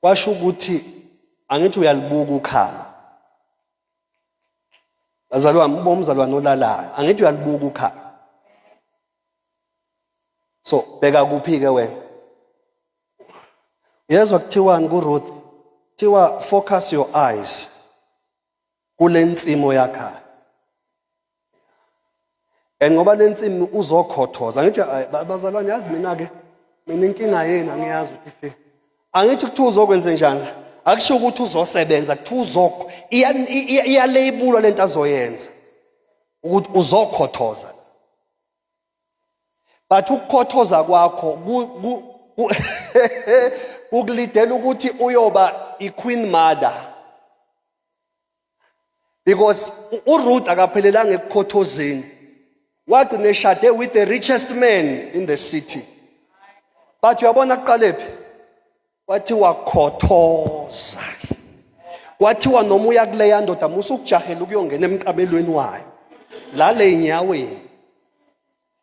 Kwasho ukuthi angithi uyalibuka ukhala. Bazalwane, uba umzalwane olalayo, angithi uyalibuka ukhala. So, bheka kuphi ke wena? Yezwa kuthiwani kuRuth? Kuthiwa focus your eyes kule nsimo yakha. Ngoba le nsimo uzokhothoza. Angithi bazalwane yazi mina inkinga yena ngiyazi ukuthi angithi kuthiwa uzokwenza njani? Akusho ukuthi uzosebenza, kuthiwa iyalabelwa lento azoyenza ukuthi uzokhothoza. But ukukhothoza kwakho ukulidela ukuthi uyoba iqueen mother. Because uRuth akaphelelanga ekukhothozeni. Wagcina eshade with the richest man in the city. But uyabona kuqalephi? Kwathiwa khothoza. Kwathiwa noma uya kuleya ndoda musukujahela ukuyongena emqabelweni wayo. Lale inyaweni.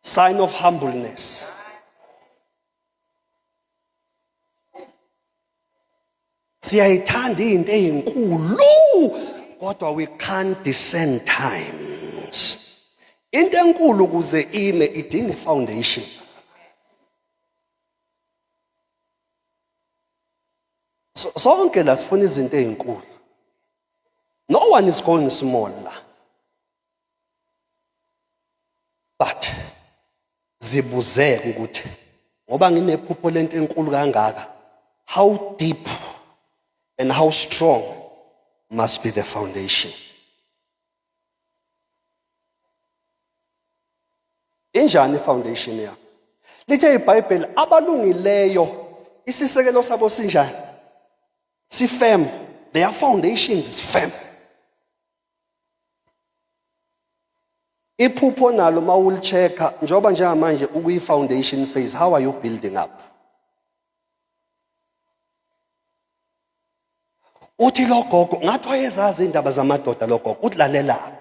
Sign of humbleness. Siyayithanda into ezinkulu kodwa we can't discern times. Into enkulu ukuze ime idinga foundation. Sonke la sifuna izinto ezinkulu. No one is going small la. But zibuzeke ukuthi ngoba nginephupho lento enkulu kangaka, how deep and how strong must be the foundation. Injani foundation yakho? Lithe iBhayibheli abalungileyo isisekelo sabo sinjani? Si firm. Their foundations is firm. Iphupho nalo mawulichecka njoba njengamanje ukuyi foundation phase, how are you building up? Uthi logogo ngathi wayezazi indaba zamadoda logogo utlalela.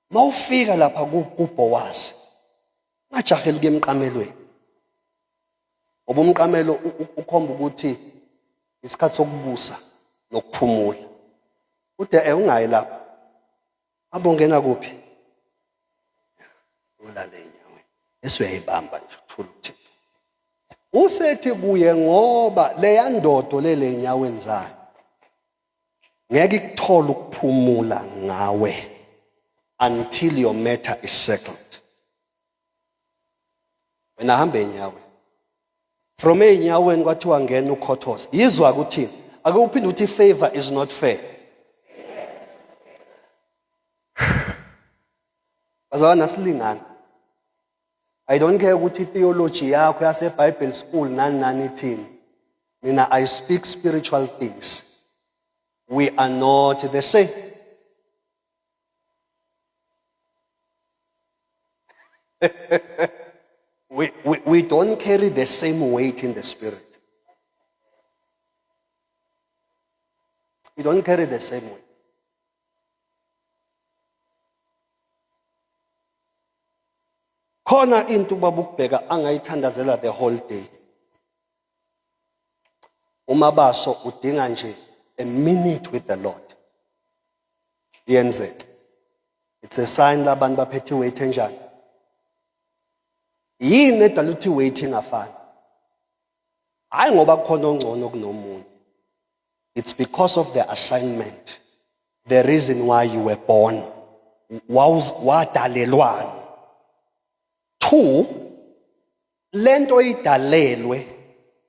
Mawufika lapha kuBoaz. Ngajahela ukuya emqamelweni. Ngoba umqamelo ukhomba ukuthi isikhathi sokubusa nokuphumula. Ude ungayi lapha. Abongena kuphi? Ulale enyaweni. Esuyayibamba nje uthula uthi. Usethi kuye ngoba leya ndodo lele enyaweni zayo. Ngeke ikuthola ukuphumula ngawe until your matter is settled. Wena hamba enyaweni. From enyaweni kwathiwa ngena ukhothoza. Yizwa ukuthi ake uphinde uthi favor is not fair. Bazalwane asilingana. I don't care ukuthi theology yakho yase Bible school nani ithini. Mina I speak spiritual things. We are not the same. We don't carry the same weight in the spirit. We don't carry the same weight. Khona into babukubheka angayithandazela the whole day. Umabaso udinga nje a minute with the Lord. Yenzeke. It's a sign labantu baphethe weight enjani. Yini edala uthi waiting afana? Hayi ngoba kukhona ongcono kunomunye. It's because of the assignment. The reason why you were born. Wadalelwana. 2, lento idalelwe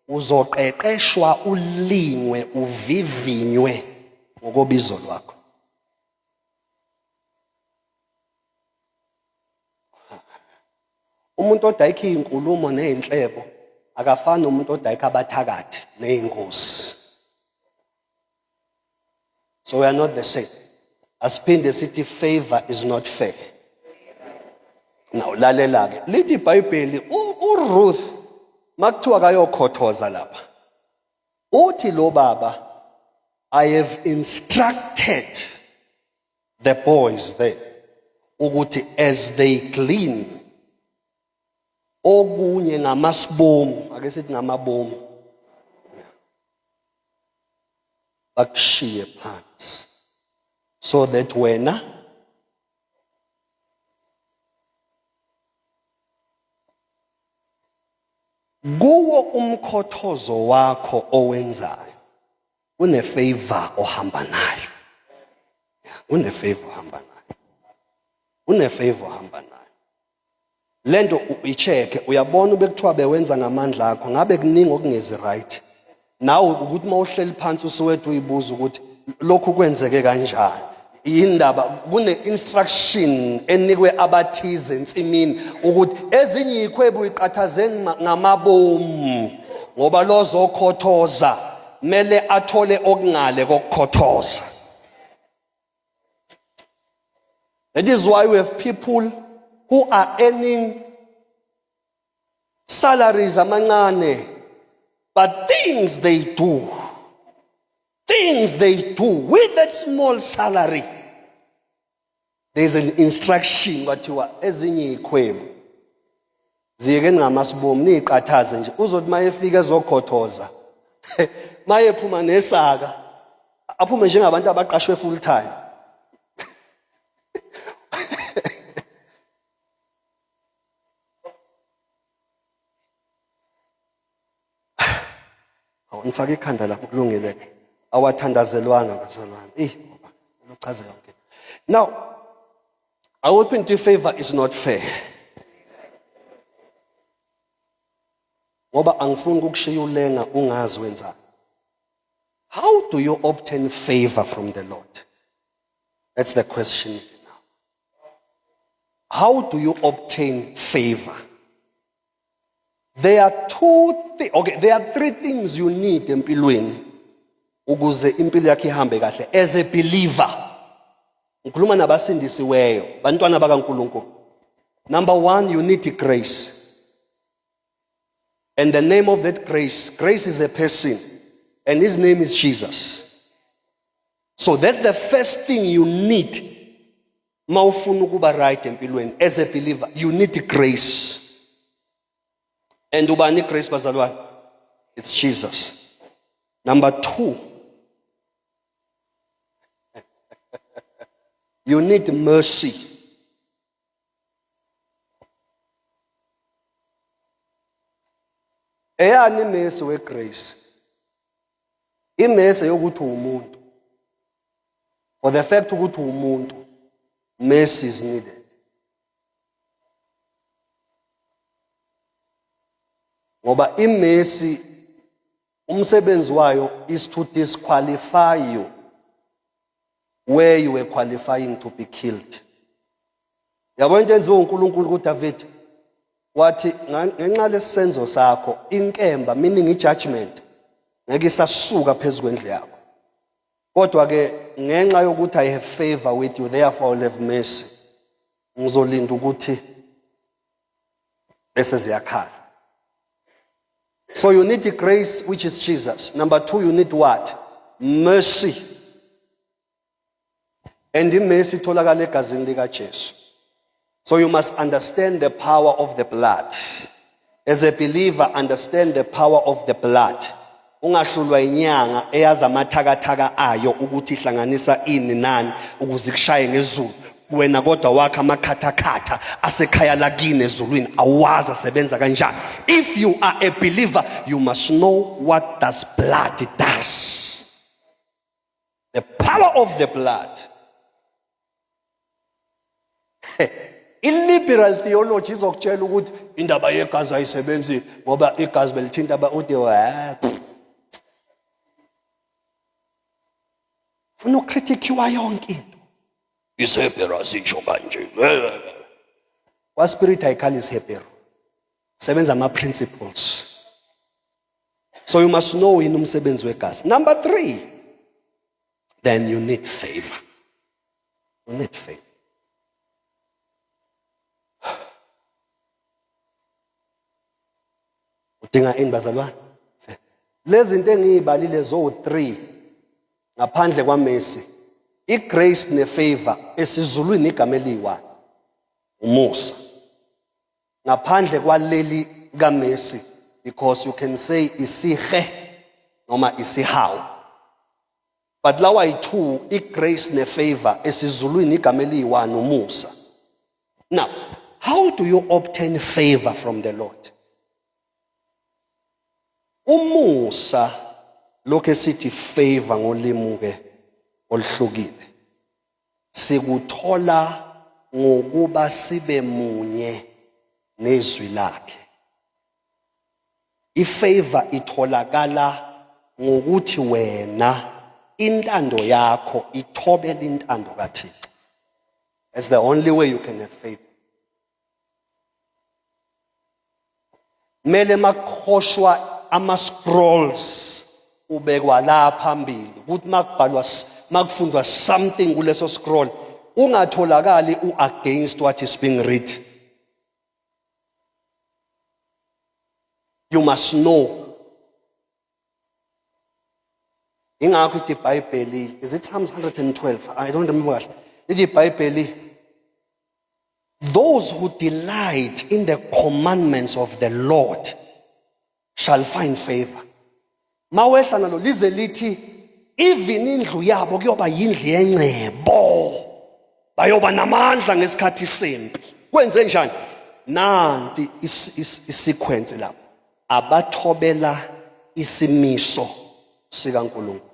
uzoqeqeshwa ulingwe uvivinywe ngokubizo lwakho. Umuntu odayika inkulumo nezinhlebo akafani nomuntu odayika abathakathi nezinkosi. So we are not the same. Asiphinde sithi favor is not fair. Now lalela ke lithi iBhayibheli uRuth makuthiwa kayokhothoza lapha. Uthi lo baba, I have instructed the boys there ukuthi as they glean okunye ngamasibomu ake sithi ngamabomu bakushiye phansi so that wena kuwo umkhothozo wakho owenzayo une-favor ohamba nayo. Une-favor ohamba nayo. Une-favor ohamba nayo. Lento uyicheke, uyabona bekuthiwa bewenza ngamandla akho, ngabe kuningi okungezi right. Nawe ukuthi mawuhleli phansi usuwethu uyibuza ukuthi lokhu kwenzeke kanjani. Indaba kune-instruction enikwe abathize ensimini ukuthi ezinye ikhwebu iqathazeni ngamabomu ngoba lozokhothoza mele athole okungale kokukhothoza. That is why we have people who are earning salaries amancane, but things they do with that small salary, there's an instruction kwathiwa ezinye ikhwebu ziyeke ngamasibomu niqathaze nje uzothi mayefika ezokhothoza mayephuma nesaka aphume njengabantu abaqashwe full time. Ngifake ikhanda lapho kulungile awathandazelwanga bazalwane. Uchaze yonke. Now, I open to favor is not fair. Ngoba angifuni ukukushiya ulenga ungazi wenzani. How do you obtain favor from the Lord? That's the question now. How do you obtain favor? There are there are three things you need empilweni ukuze impilo yakhe ihambe kahle as a believer. Ngikhuluma nabasindisiweyo, bantwana bakaNkulunkulu. Number 1, you need grace. And the name of that grace is a person, and his name is Jesus. So that's the first thing you need. Mawufuna ukuba right empilweni as a believer, you need grace. And ubani grace bazalwane? It's Jesus. Number 2, you need mercy. Eyani mercy we grace? Immercy yokuthi umuntu. For the fact ukuthi umuntu, mercy is needed. Ngoba immercy umsebenzi wayo is to disqualify you where you were qualifying to be killed. Yabona into enziwe uNkulunkulu kuDavid wathi ngenxa lesenzo sakho inkemba meaning ijudgment ngeke isasuka phezulu kwendle yakho. Kodwa ke ngenxa yokuthi I have favor with you therefore I will have mercy. Ngizolinda ukuthi bese ziyakhala. So you need the grace, which is Jesus. Number 2, you need what? Mercy. And the mercy tholakala egazini likaJesu. So you must understand the power of the blood. As a believer, understand the power of the blood. Ungahlulwa inyanga eyazi amathakathaka ayo ukuthi ihlanganisa ini nani ukuze kushaye ngezulu. Wena kodwa wakha amakhathakhatha asekhaya lakini ezulwini awazi asebenza kanjani. If you are a believer, you must know what does blood does. The power of the blood. Illiberal theology izokutshela ukuthi indaba yegazi ayisebenzi ngoba igazi belithinta ude funa ukritikwa yonke into. Isebhero asitsho kanje. Kwa spirit ayikhali isebhero. Sebenza ama principles. So you must know in umsebenzi wegazi. Number 3, then you need favor. You need favor. Udinga ini bazalwane? Lezi zinto engiyibalile zo 3 ngaphandle kwaMercy. I-grace ne-favor esizulwini igama eliyi-1 umusa. Ngaphandle kwaleli kaMercy, because you can say isihe noma isihawu. But lawa yi-2, i-grace ne-favor, esizulwini igama eliyi-1 umusa. Now, how do you obtain favor from the Lord? Umusa lokho esithi favor ngolimi ke oluhlukile. Sikuthola ngokuba sibe munye nezwi lakhe. Ifavor itholakala ngokuthi wena intando yakho ithobela intando kaThixo. That's the only way you can have favor. Mele makhoshwa ama-scrolls ubekwa la phambili ukuthi makubhalwa makufundwa something kuleso scroll ungatholakali against what is being read. You must know. Ingakho ithi iBhayibheli, is it Psalms 112? I don't remember. Ithi iBhayibheli, those who delight in the commandments of the Lord shall find favor. Mawehla nalo lize lithi even indlu yabo kuyoba yindlu yencebo. Bayoba namandla ngesikhathi sempi. Kwenze njani? Nanti isequence lapho. Abathobela isimiso sikaNkulunkulu.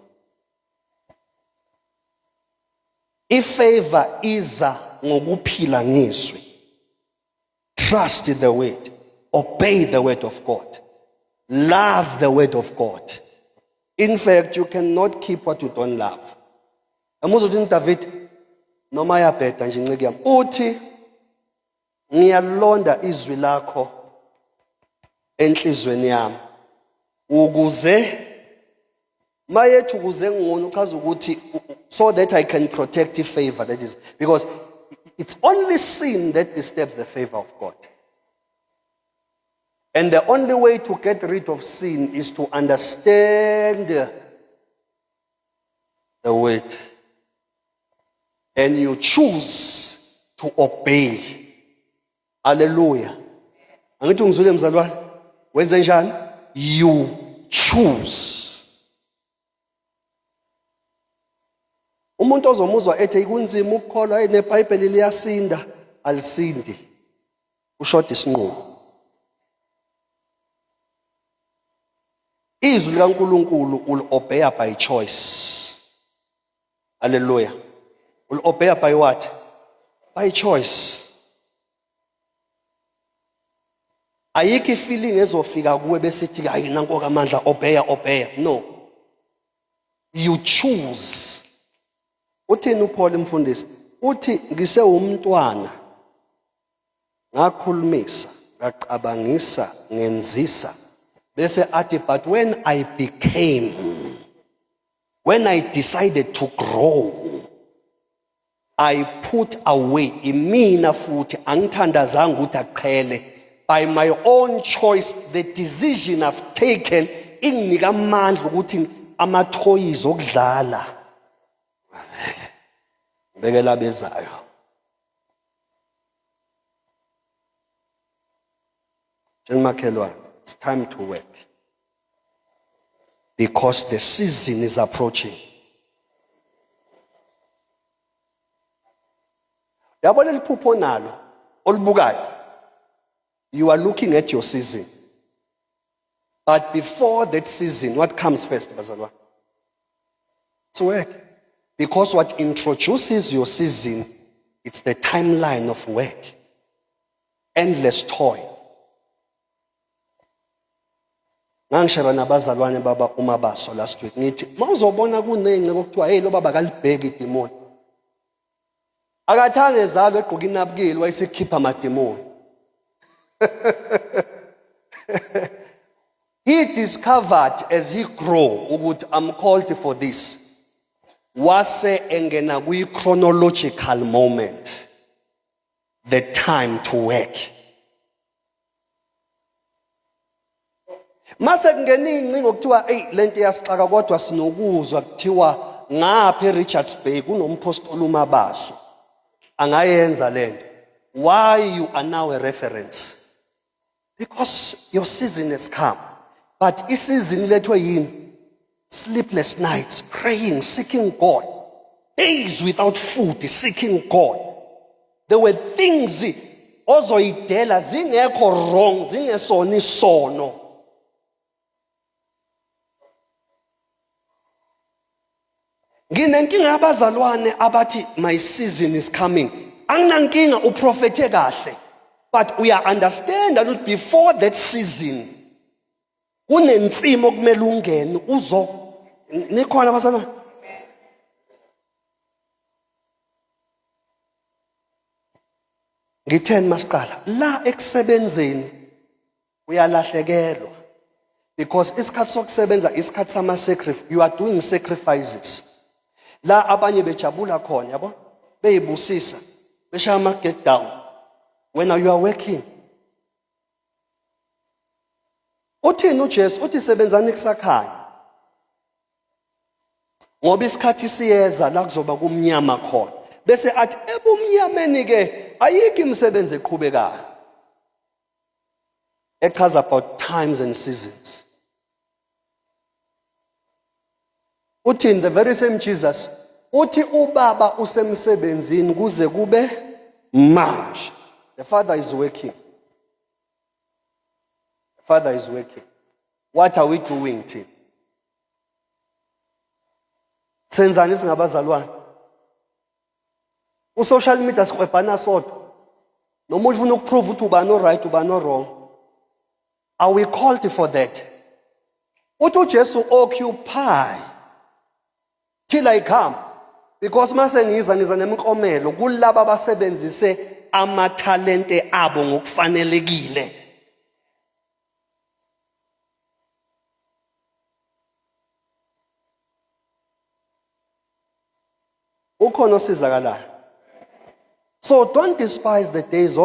Ifavor iza ngokuphila ngizwi. Trust in the word. Obey the word of God. Love the word of God. In fact, you cannot keep what you don't love. Amuzothi David noma yabheda nje inceke yami uthi ngiyalonda izwi lakho enhlizweni yami ukuze mayethi ukuze ngone uchaza ukuthi so that I can protect the favor, that is because it's only sin that disturbs the favor of God. And the only way to get rid of sin is to understand the word. And you choose to obey. Hallelujah. Angithi ungizwile mzalwane? Wenze njani? You choose. Umuntu ozomuzwa ethi kunzima ukukholwa neBhayibheli liyasinda, alisindi. Ushoda isinqumo. Izwi likaNkulunkulu will obey by choice. Hallelujah. Will obey by what? By choice. Ayikho ifeeling ezofika kuwe bese ithi hayi nanko kamandla obey. No. You choose. Uthini uPaul umfundisi? Uthi ngise umntwana ngakhulumisa, ngaqabangisa, ngenzisa. Bese athi but when I decided to grow, I put away imina futhi angithandazanga ukuthi aqhele by my own choice the decision I've taken inginika amandla ukuthi amathoyizi okudlala bekela bezayo. Njengomakhelwane, it's time to work because the season is approaching. Yabona liphupho nalo olubukayo. You are looking at your season. But before that season, what comes first, bazalwane? It's work. Because what introduces your season, it's the timeline of work. Endless toil. Ngangishela nabazalwane baba uMabaso last week ngithi mawuzobona kunenci kokuthiwa hey lo baba kalibheki idemoni. Akathanga ezalo egqoka inabukile wayesekhipha amademoni. He discovered as he grew ukuthi I'm called for this. Wase engena kwi chronological moment, the time to work. Mase kungena incingo kuthiwa hey lento iyasixaka kodwa sinokuzwa kuthiwa ngapha eRichards Bay kunompostoli uMabaso angayenza lento. Why you are now a reference? Because your season has come. But isizini lethwe yini? sleepless nights, praying, seeking God. Days without food, seeking God. There were things ozoyidela zingekho wrong, zingesona isono. Nginenkinga abazalwane abathi my season is coming. Anginankinga uprofethe kahle. But we understand that before that season kunensimo okumele ungene uzo nikhona abazalwane. Ngitheni masiqala la ekusebenzeni uyalahlekelwa because isikhathi sokusebenza isikhathi sama sacrifice, you are doing sacrifices. La abanye bejabula khona yabo beyibusisa beshaya ama get down when you are working. Uthini uJesu uthi sebenzani kusakhanya ngoba isikhathi siyeza la kuzoba kumnyama khona bese athi ebumnyameni ke ayikho imisebenzi eqhubekayo echaza about times and seasons. Uthi in the very same Jesus uthi ubaba usemsebenzini kuze kube manje. The Father is working. The Father is working. What are we doing, team? Senzani singabazalwane? Social media sikhwebhana sodwa. Noma ufuna ukuprove ukuthi uba no right uba no wrong. Are we called for that? Uthi uJesu occupy till I come. Because mase ngiza nemklomelo kulabo abasebenzise amathalente abo ngokufanelekile. Ukhona osizakalayo. So don't despise the days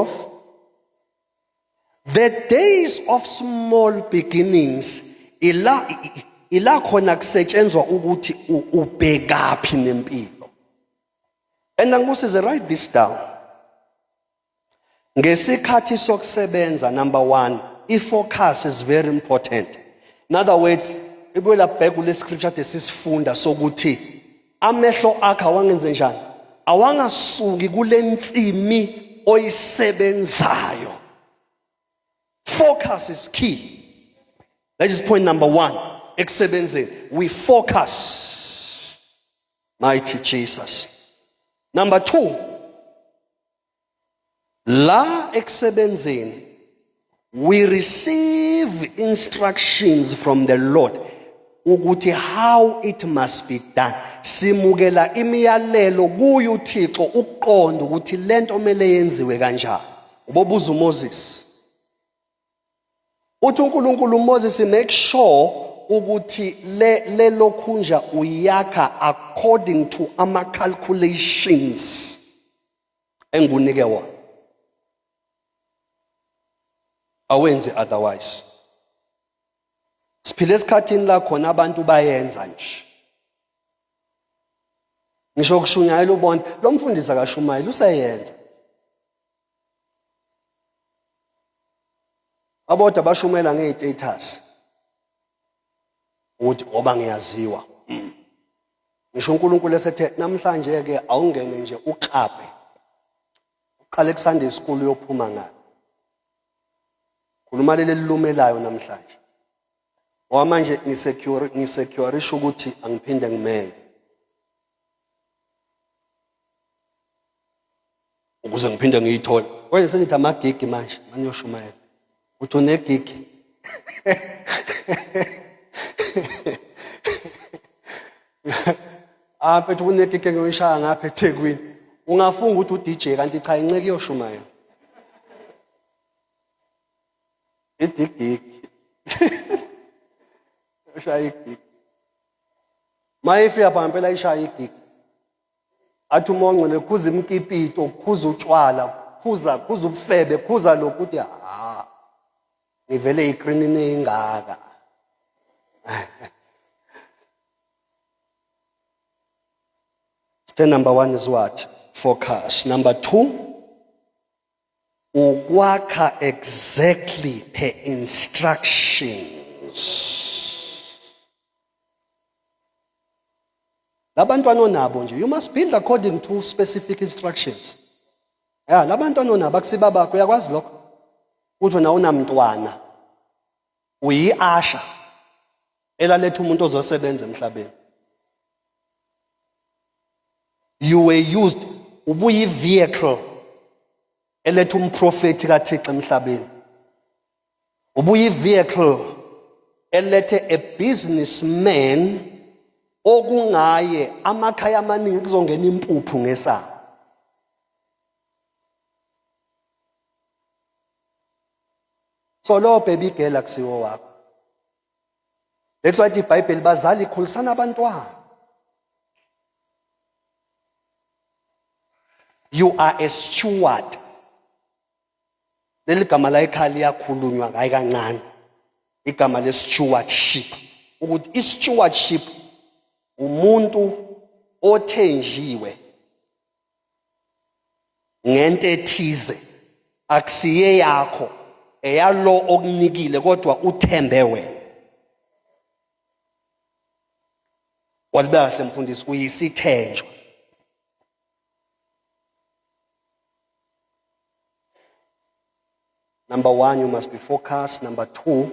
of small beginnings. Ila khona kusetshenzwa ukuthi ubhekaphi nempilo. And angikusize write this down. Ngesikhathi sokusebenza, number 1, ifocus is very important. In other words, ibuye bheka kule scripture desisifunda sokuthi amehlo akhe awangenze njani? Awangasuki kule nsimi oyisebenzayo. Focus is key. That is point number 1. Eksebenzeni. We focus. Mighty Jesus. Number 2. La eksebenzeni. We receive instructions from the Lord. Ukuthi how it must be done. Simukela imiyalelo kuye uThixo ukuqonda ukuthi lento omele yenziwe kanjani. Ubobuza uMoses. Uthi uNkulunkulu uMoses make sure ukuthi le lokhunja uyakha according to ama calculations engunike wona. Awenze otherwise. Siphile esikhathini la khona abantu bayenza nje. Ngisho kushunyayela ubona lo mfundisi akashumayela usayenza. Aboda bashumela ngestatus. Uthi ngoba ngiyaziwa. Ngisho uNkulunkulu esethe namhlanje ke awungene nje uqaphe. Uqale kuSunday school uyophuma ngani. Khuluma leli lumelayo namhlanje. Ngoba manje ngisecure ukuthi angiphinde ngimele. Ukuze ngiphinde ngiyithole. Kwenye senithi amagigi manje, manje uyoshumayela. Uthi unegigi. Mfethu unegigi engiyishaya ngapha eThekwini. Ungafunga ukuthi uDJ kanti cha inceke iyoshumayela. Idigigi. Ushaya igigi. Mayifi yapha ngempela ishaya igigi. Athi umongcele khuza imkipito, khuza utshwala, khuza ubufebe, khuza lokuthi ngivele ikrinine ingaka. Step number 1 is what? Focus. Number 2, ukwakha exactly per instructions. Labantwana onabo nje, you must build according to specific instructions. Yeah, labantwana onabo akusiba bakho, uyakwazi lokho? Uthi wena unamntwana uyi-asha elaletha umuntu ozosebenza emhlabeni. You were used, ubuyi-vehicle eletha umprofeti kaThixo emhlabeni. Ubuyi-vehicle elethe a businessman okungaye amakhaya amaningi kuzongena impuphu ngesango. So lo baby girl akusiwo wakho. That's why iBhayibheli bazali ikhulisana abantwana. You are a steward. Leli gama la ekhaya liyakhulunywa ngayi kancane. Igama le-stewardship. Ukuthi i-stewardship umuntu othenjiwe ngento ethize akusiye yakho eyalo okunikile kodwa uthembe wena. Walibeka kahle mfundisi, uyisithenjwa. Number 1, you must be focused. Number 2,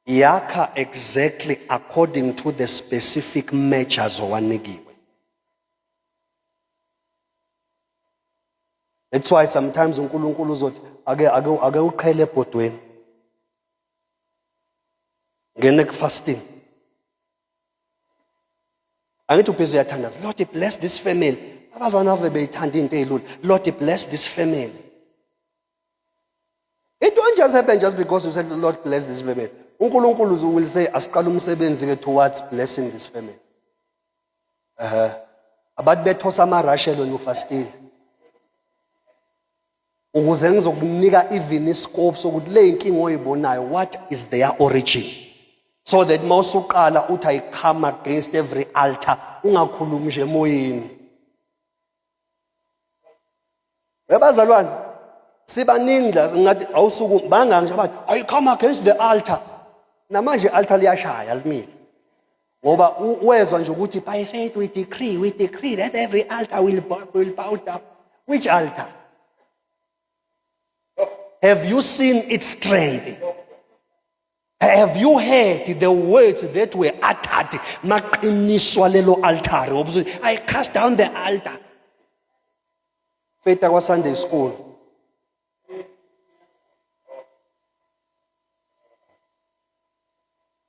yakha exactly according to the specific measures owanikiwe. That's why sometimes uNkulunkulu uzothi ake uqhele ebhodweni. Ngene ku-fasting. Angithi ubhizi uyathandaza. Lord, bless this family. Abazwana ave beyithanda into ezilula. Lord, bless this family. It won't just happen just because you said, Lord, bless this family. uNkulunkulu will say, asiqala umsebenzi ke towards blessing this family. Abantu bethosa amarashelo nofastile. Ukuze ngizokunika even iscope sokuthi le inkinga oyibonayo, what is their origin? So that mawusuqala uthi I come against every altar, ungakhulumi nje emoyeni. Yabazalwane, sibaningi la ngathi awusuku banga nje abathi I come against the altar. Namanje altar liyashaya limile. Ngoba uwezwa nje ukuthi by faith we decree that every altar will bow down. Which altar? Have you seen its strength? Have you heard the words that were uttered? Maqiniswa lelo altar. I cast down the altar. Faith akwa Sunday school.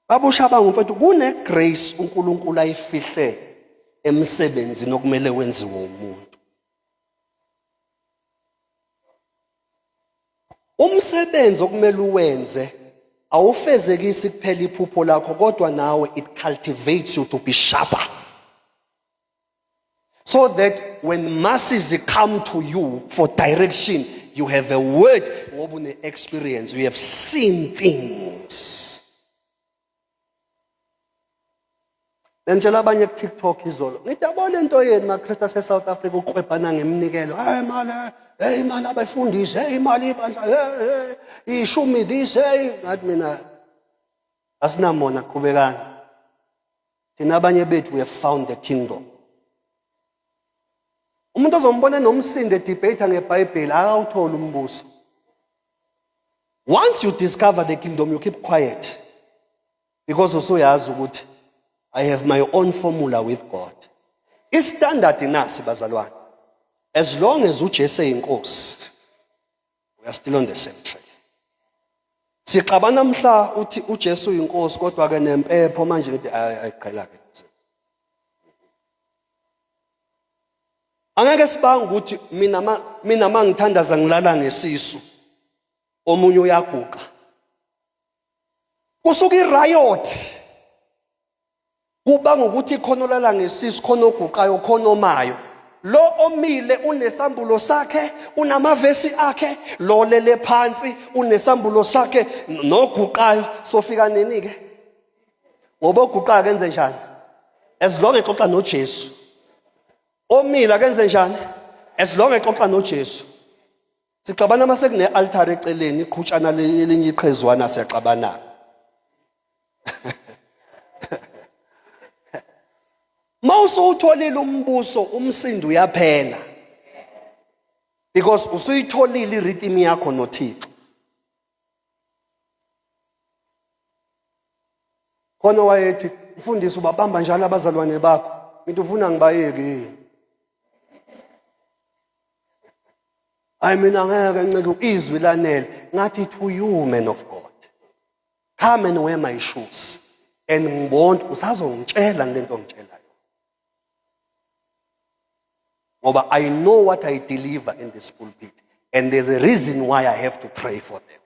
Babushaba ngumfethu kune grace uNkulunkulu ayifihle emsebenzini okumele wenziwe umuntu. Umsebenzi okumele uwenze awufezekisi kuphela iphupho lakho kodwa nawe it cultivates you to be sharper. So that when masses come to you for direction, you have a word, ngoba une experience, you have seen things. Ngitshela abanye ku TikTok izolo. Ngithi yabona into yeni maKristu ase South Africa uqhwebhana ngeminikelo. Hayi mali abafundisi, imali ibandla, ishumi this, ngathi mina asinamona qhubekani. Thina abanye bethu we have found the kingdom. Umuntu ozombona nomsinde debate ngeBhayibheli akawuthola umbuso. Once you discover the kingdom, you keep quiet. Because usuyazi ukuthi I have my own formula with God. Is standard nasi bazalwane. As long as uJesu eyinkosi, we are still on the same track. Siqabana mhla uthi uJesu uyinkosi kodwa ke nempepho manje ngithi ayiqhela ke. Angeke sibanga ukuthi mina mangithandaza ngilala ngesisu. Omunye uyaguqa. Kusuka iriot. Kuba ngokuthi khona olala ngesisu, khona oguqayo, khona omayo. Lo omile unesambulo sakhe, unamavesi akhe, lo lele phansi unesambulo sakhe, noguqayo sofika nini ke? Ngoba oguqayo kenze njani? As long exoxa noJesu. Omile kenze njani? As long exoxa noJesu. Sixabana mase kune altar eceleni, iqhutshana lelinye iqhezwana siyaxabana. Mawusutholile umbuso umsindo uyaphela. Because usuyitholile irhythm yakho noThixo. Khona wayethi mfundisi ubabamba njalo abazalwane bakho. Into ufuna ngibayeke. Mina ngeke ncike izwi lanele. Ngathi to you man of God. Come and wear my shoes. And ngibona usazongitshela lento ongitshelayo. Ngoba I know what I deliver in this pulpit. And there's a reason why I have to pray for them.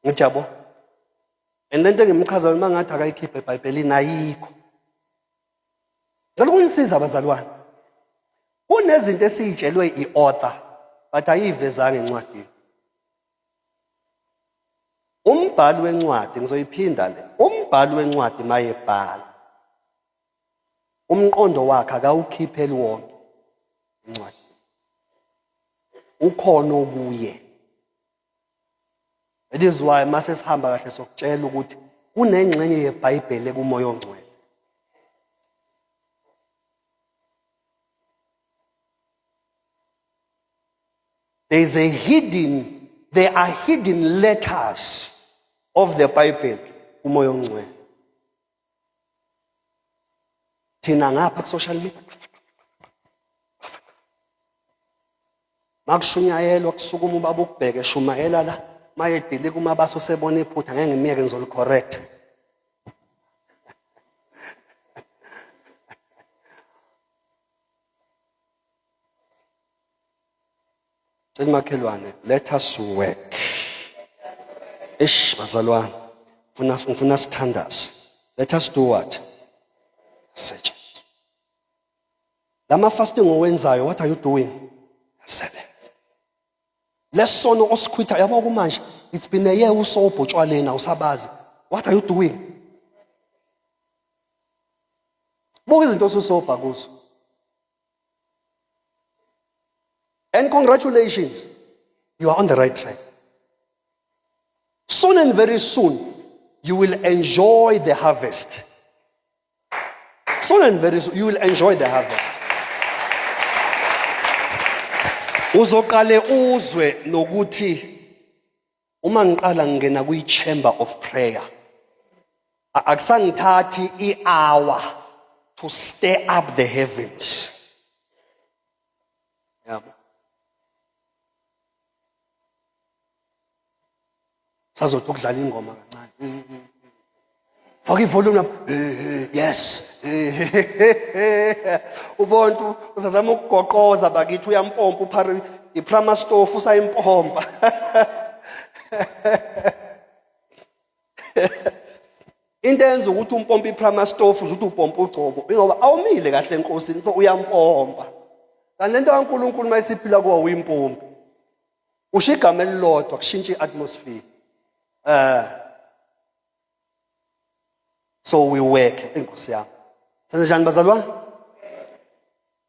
Ngijabo. And lento ngimchaza uma ngathi akayikhiphe eBhayibhelini ayikho. Ngicela ukunisiza abazalwane. Kunezinto esiyitshelwe iauthor but ayivezanga encwadini. Umbhali wencwadi ngizoyiphinda le. Umbhali wencwadi mayebhala. Umqondo wakhe akawukhipheli wonke incwadi. Ukhona okuye. It is why mase sihamba kahle sokutshela ukuthi kunengxenye yeBhayibheli kumoya ongcwele. There are hidden letters of the Bible kumoya ongcwele. Thina ngapha ku social media. Makushunyayelwa kusukuma ubaba ukubheke shumayela la mayedile kumabaso sebona iphutha ngeke ngimiyeke ngizolicorrect. Makhelwane, let us work. Bazalwane, ngifuna sithandaze. Let us do what? Search. Lama fasting owenzayo, what are you doing? 7. Lesono osikhwitha yabo kumanje. It's been a year usobho tshwaleni awusabazi. What are you doing? Buka izinto osusobha kuzo. And congratulations, you are on the right track. Soon and very soon, you will enjoy the harvest. Soon and very soon, you will enjoy the harvest. Uzoqale uzwe nokuthi uma ngiqala ngena kwi-chamber of prayer, akusangithathi i-hour to stir up the heavens. Yeah. Sazothi ukudlala ingoma kancane. Faka ivolume lapho. Yes. Ubontu usazama ukugoqoza bakithi uyampompa uphari iprama stove usayimpompa. Into enza ukuthi umpompa iprama stove uthi upompa ugcobo ngoba awumile kahle enkosini so uyampompa. Kanti lento kaNkulunkulu mayisiphila kuwa uyimpompa. Usho igama elilodwa kushintsha iatmosphere. So we work inkosi yami. Senze njani bazalwane?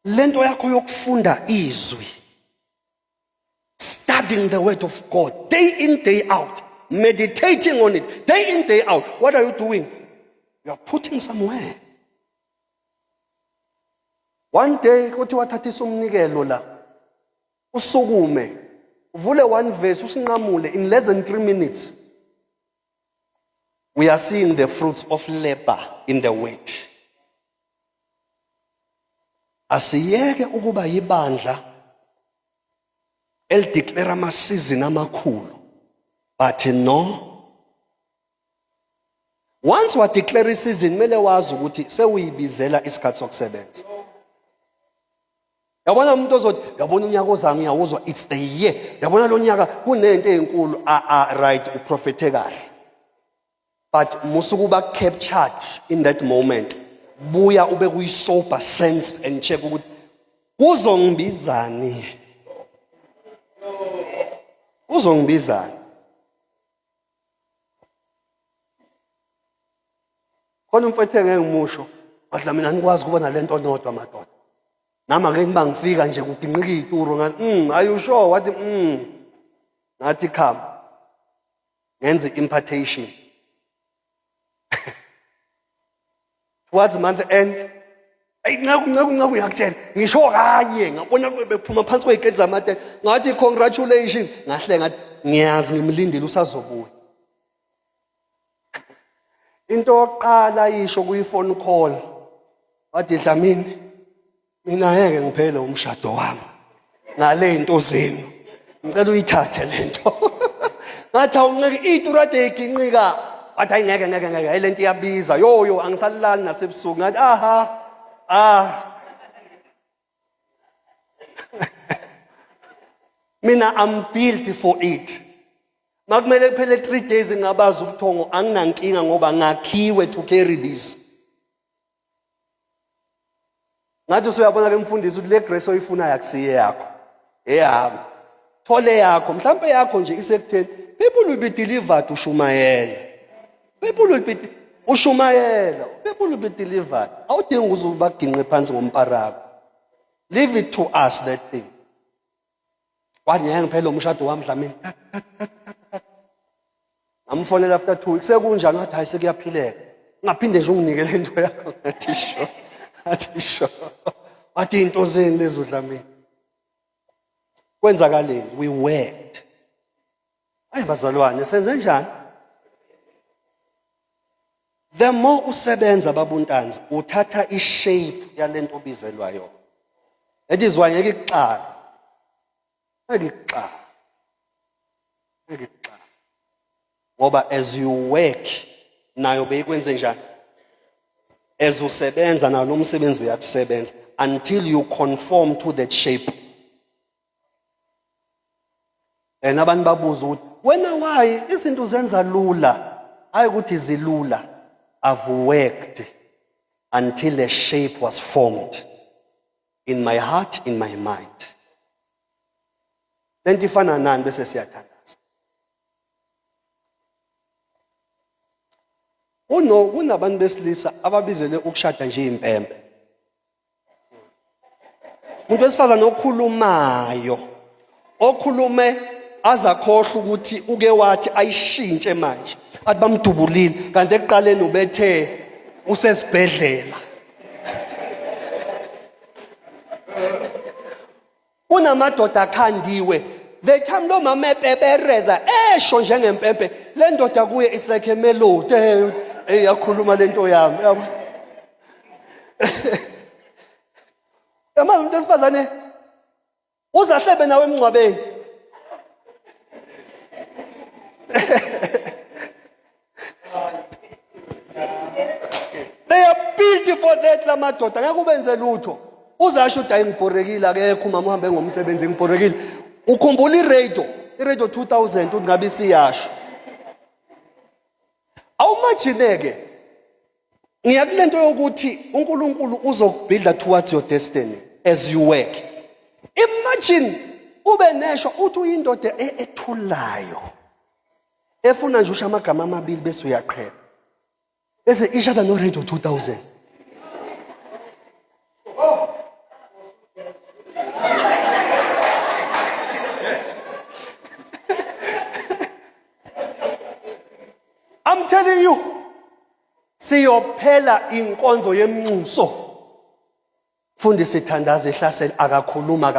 Lento yakho yokufunda izwi. Studying the word of God day in day out, meditating on it day in day out. What are you doing? You are putting somewhere. One day kuthi wathathisa umnikelo la. Usukume. Uvule one verse usinqamule in less than 3 minutes. We are seeing the fruits of labor in the word. Asiyeke ukuba yibandla elideclare amasizini amakhulu. But no. Once wa declare isizini mele wazi ukuthi sewuyibizela isikhathi sokusebenza. Yabona umuntu ozothi yabona unyaka ozayo ngiyawuzwa it's the year. Yabona lo nyaka kunento ezinkulu right uprofethe kahle. But musukuba captured in that moment. Buya ube kuyisober sense and check ukuthi uzongibizani. Uzongibizani. Khona umfethe ngeke ngimusho. Badla mina ngikwazi kubona lento nodwa madoda. Nama ngeke bangifika nje kuginqika izituro ngathi are you sure what ngathi come. Ngenze impartation. towards month end. Ayi ncaku uyakutshela ngisho kanye ngabona bephuma phansi kwey'keti zamatende ngathi congratulations ngahle ngathi ngiyazi ngimlindile usazobuya. Into yokuqala yisho kuyi-phone call wathi Dlamini mina ngeke ngiphele umshado wami ngale zinto zenu ngicela uyithathe lento. Ngathi awuncike iturade eginqika wathi hayi ngeke lento iyabiza yo angisalali nasebusuku ngathi mina I'm built for it. Makumele kuphele 3 days ngabaza ubuthongo anginankinga ngoba ngakhiwe to carry this. Ngathi usuyabona ke mfundisi ukuthi le grace oyifunayo akusiye yakho. Eyami. Thole yakho mhlambe yakho nje isekutheni people will be delivered ushumayela. People will be ushumayela. People will be delivered. Awudingi uzubaginqe phansi ngomparako. Leave it to us that thing. Wathi ngiphela umshado wami Dlamini. Ngamfonela after 2 weeks sekunjani ngathi hayi sekuyaphileka. Ngaphinde nje unginike lento yakho ngathi sho. Athi sho. Wathi into zeni lezo Dlamini. Kwenzakaleni we worked. Hayi bazalwane senze njani? The more usebenza babuntanzi uthatha ishape yalento obizelwayo. That is why ngeke ikuqala. Ngeke ikuqala. Ngoba as you work nayo beyikwenze njani? As usebenza nayo lo msebenzi uyakusebenza until you conform to that shape. And abantu babuza ukuthi wena why izinto zenza lula? Hayi ukuthi zilula. I've worked until a shape was formed in my heart, in my mind. Lento ifana nani bese siyathandaza. Kunabantu besilisa ababizele ukushada nje impempe. Umuntu wesifazane okhulumayo, okhulume azakhohle ukuthi uke wathi ayishintshe manje. Athi bamdubulile kanti ekuqaleni ubethe usesibhedlela. Unamadoda akhandiwe. The time lo mama epepereza esho njengempempe le ndoda kuye it's like a melody eyakhuluma lento yami yabo. Yama umuntu esifazane uzahlebe nawe emncwabeni. They are built for that la madoda ngeke ubenze lutho. Uzasho uthi ayingibhorekile akekho mama uhambe ngomsebenzi ngibhorekile. Ukhumbula iradio 2000 uthi ngabe siyasho. Awumajineke. Ngiyakulento yokuthi uNkulunkulu uzokubuilda towards your destiny as you work. Imagine ube nesho uthi uyindoda ethulayo. Efuna nje usha amagama amabili bese uyaqhela. Bese ishada no radio 2000. I'm telling you, siyophela inkonzo yemnxuso. Fundisi thandaza ehlasela akakhuluma.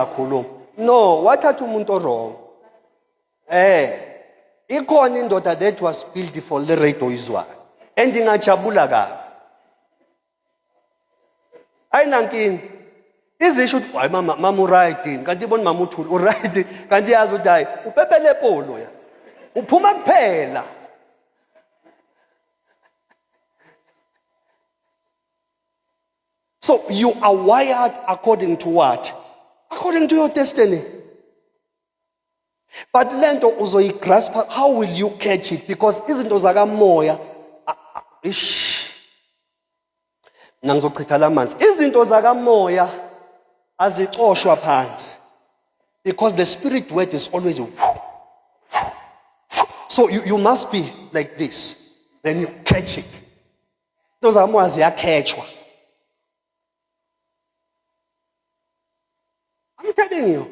No, wathatha umuntu wrong. Ikhona indoda that was built for le radio izwa. Endingajabula kabi. Ayinankingi. Izisho ukuthi hayi mama urighting, kanti ibona mama uthuli urighting, kanti yazi ukuthi hayi uphepele polo ya. Uphuma kuphela. So you are wired according to what? According to your destiny. But lento uzoyigrasp, how will you catch it? Because izinto zakamoya nangizochitha lamanzi. Izinto zakamoya azixoshwa phansi. Because the spirit word is always so you must be like this. Then you catch it. Those zakamoya ziyakhetshwa. I'm telling you.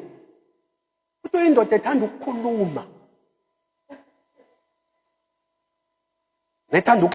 Uthi indoda ethanda ukukhuluma. Nethanda